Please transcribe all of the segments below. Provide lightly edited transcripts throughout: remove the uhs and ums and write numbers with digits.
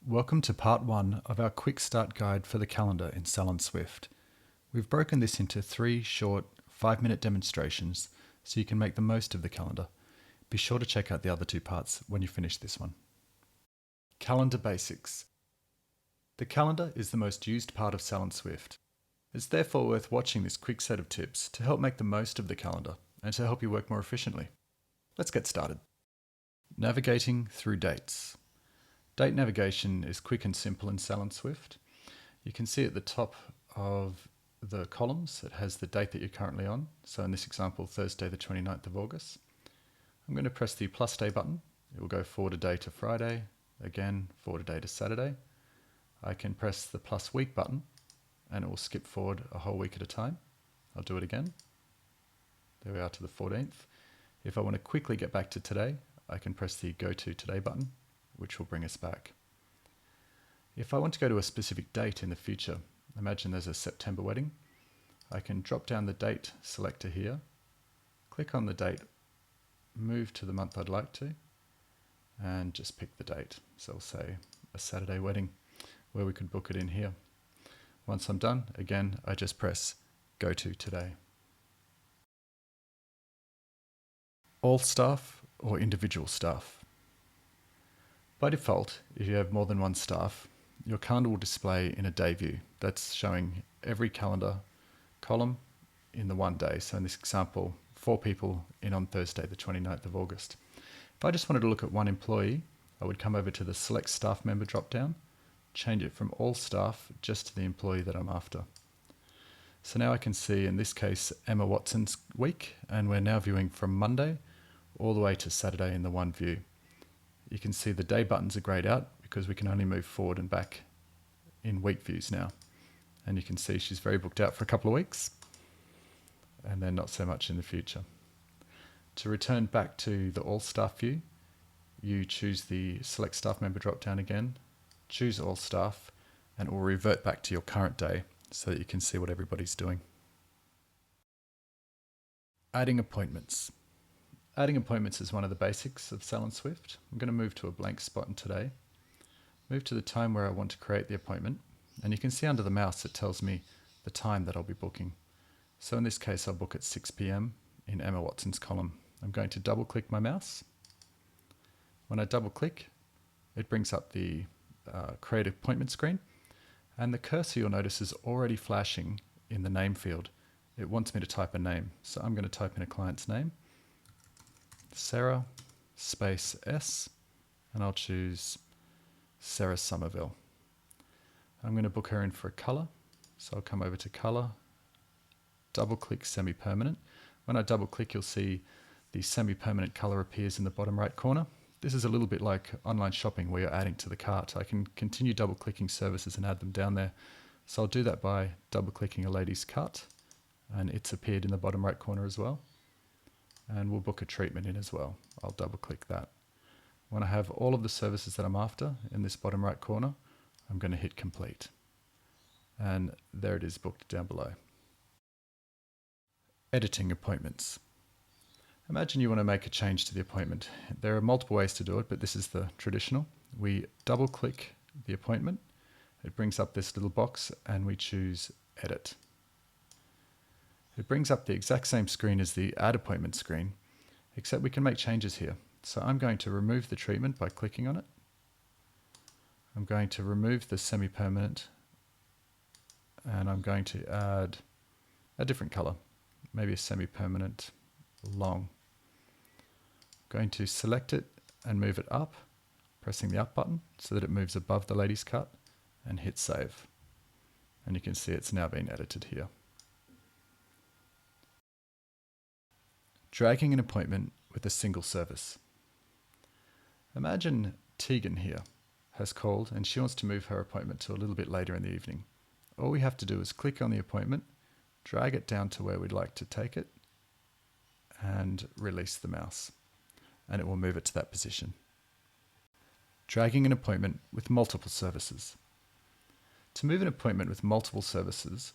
Welcome to part 1 of our quick start guide for the calendar in Salon Swift. We've broken this into 3 short 5-minute demonstrations so you can make the most of the calendar. Be sure to check out the other 2 parts when you finish this one. Calendar basics. The calendar is the most used part of Salon Swift. It's therefore worth watching this quick set of tips to help make the most of the calendar and to help you work more efficiently. Let's get started. Navigating through dates. Date navigation is quick and simple in Salon Swift. You can see at the top of the columns it has the date that you're currently on. So in this example, Thursday the 29th of August. I'm going to press the plus day button. It will go forward a day to Friday, again forward a day to Saturday. I can press the plus week button and it will skip forward a whole week at a time. I'll do it again. There we are to the 14th. If I want to quickly get back to today, I can press the go to today button, which will bring us back. If I want to go to a specific date in the future, imagine there's a September wedding, I can drop down the date selector here, click on the date, move to the month I'd like to, and just pick the date. So I'll say a Saturday wedding where we could book it in here. Once I'm done, again, I just press go to today. All staff or individual staff. By default, if you have more than one staff, your calendar will display in a day view. That's showing every calendar column in the one day. So in this example, 4 people in on Thursday, the 29th of August. If I just wanted to look at one employee, I would come over to the Select Staff Member dropdown, change it from all staff just to the employee that I'm after. So now I can see, in this case, Emma Watson's week, and we're now viewing from Monday all the way to Saturday in the one view. You can see the day buttons are grayed out because we can only move forward and back in week views now. And you can see she's very booked out for a couple of weeks and then not so much in the future. To return back to the all staff view, you choose the Select Staff Member drop down again, choose all staff, and it will revert back to your current day so that you can see what everybody's doing. Adding appointments. Adding appointments is one of the basics of Salon Swift. I'm going to move to a blank spot in today. Move to the time where I want to create the appointment. And you can see under the mouse it tells me the time that I'll be booking. So in this case I'll book at 6 p.m. in Emma Watson's column. I'm going to double click my mouse. When I double click, it brings up the create appointment screen. And the cursor, you'll notice, is already flashing in the name field. It wants me to type a name. So I'm going to type in a client's name. Sarah space S, and I'll choose Sarah Somerville. I'm going to book her in for a color, so I'll come over to color, double click semi-permanent. When I double click, you'll see the semi-permanent color appears in the bottom right corner. This is a little bit like online shopping where you're adding to the cart. I can continue double clicking services and add them down there. So I'll do that by double clicking a ladies cut, and it's appeared in the bottom right corner as well. And we'll book a treatment in as well. I'll double click that. When I have all of the services that I'm after in this bottom right corner, I'm going to hit complete. And there it is booked down below. Editing appointments. Imagine you want to make a change to the appointment. There are multiple ways to do it, but this is the traditional. We double click the appointment. It brings up this little box and we choose edit. It brings up the exact same screen as the add appointment screen, except we can make changes here. So I'm going to remove the treatment by clicking on it. I'm going to remove the semi-permanent and I'm going to add a different color, maybe a semi-permanent long. I'm going to select it and move it up, pressing the up button so that it moves above the ladies cut, and hit save. And you can see it's now been edited here. Dragging an appointment with a single service. Imagine Tegan here has called and she wants to move her appointment to a little bit later in the evening. All we have to do is click on the appointment, drag it down to where we'd like to take it, and release the mouse, and it will move it to that position. Dragging an appointment with multiple services. To move an appointment with multiple services,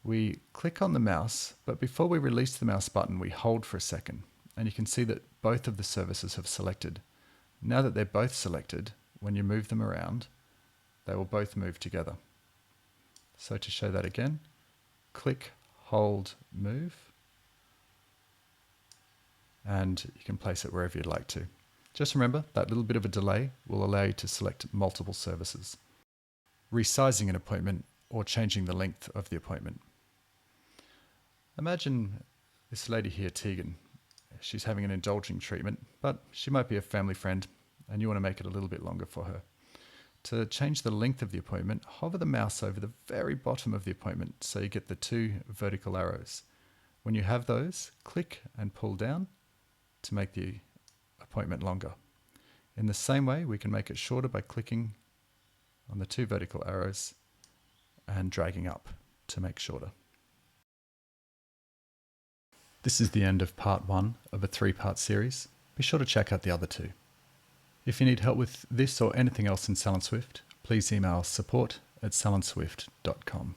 we click on the mouse, but before we release the mouse button, we hold for a second, and you can see that both of the services have selected. Now that they're both selected, when you move them around, they will both move together. So to show that again, click, hold, move, and you can place it wherever you'd like to. Just remember that little bit of a delay will allow you to select multiple services. Resizing an appointment or changing the length of the appointment. Imagine this lady here, Tegan. She's having an indulging treatment, but she might be a family friend and you want to make it a little bit longer for her. To change the length of the appointment, hover the mouse over the very bottom of the appointment so you get the 2 vertical arrows. When you have those, click and pull down to make the appointment longer. In the same way, we can make it shorter by clicking on the 2 vertical arrows and dragging up to make shorter. This is the end of part 1 of a 3-part series. Be sure to check out the other 2. If you need help with this or anything else in Salon Swift, please email support@salonswift.com.